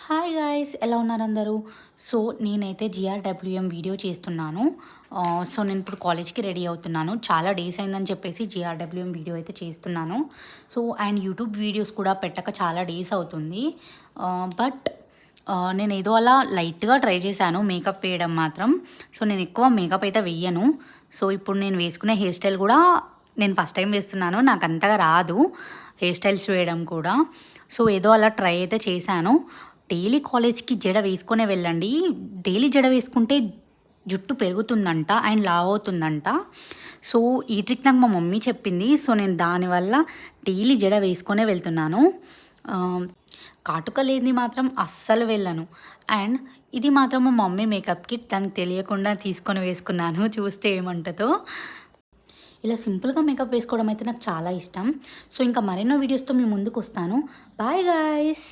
Hi guys, ఎలా ఉన్నారు అందరూ? సో నేనైతే జిఆర్డబ్ల్యూఎం వీడియో చేస్తున్నాను. సో నేను ఇప్పుడు కాలేజ్కి రెడీ అవుతున్నాను. చాలా డేస్ అయిందని చెప్పేసి జిఆర్డబ్ల్యూఎం వీడియో అయితే చేస్తున్నాను. సో అండ్ యూట్యూబ్ వీడియోస్ కూడా పెట్టక చాలా డేస్ అవుతుంది. బట్ నేను ఏదో అలా లైట్గా ట్రై చేశాను మేకప్ వేయడం మాత్రం. సో నేను ఎక్కువ మేకప్ అయితే వెయ్యను. సో ఇప్పుడు నేను వేసుకునే హెయిర్ స్టైల్ కూడా నేను ఫస్ట్ టైం వేస్తున్నాను. నాకు అంతగా రాదు హెయిర్ స్టైల్స్ వేయడం కూడా. సో ఏదో అలా ట్రై అయితే చేశాను. డైలీ కాలేజ్కి జడ వేసుకునే వెళ్ళండి. డైలీ జడ వేసుకుంటే జుట్టు పెరుగుతుందంట అండ్ లావ్ అవుతుందంట. సో ఈ ట్రిక్ నాకు మా మమ్మీ చెప్పింది. సో నేను దానివల్ల డైలీ జడ వేసుకొనే వెళ్తున్నాను. కాటుక లేనిది మాత్రం అస్సలు వెళ్ళను. అండ్ ఇది మాత్రం మా మమ్మీ మేకప్ కిట్, తనకు తెలియకుండా తీసుకొని వేసుకున్నాను. చూస్తే ఏమంటుందో. ఇలా సింపుల్గా మేకప్ వేసుకోవడం అయితే నాకు చాలా ఇష్టం. సో ఇంకా మరెన్నో వీడియోస్తో మీ ముందుకు వస్తాను. Bye guys.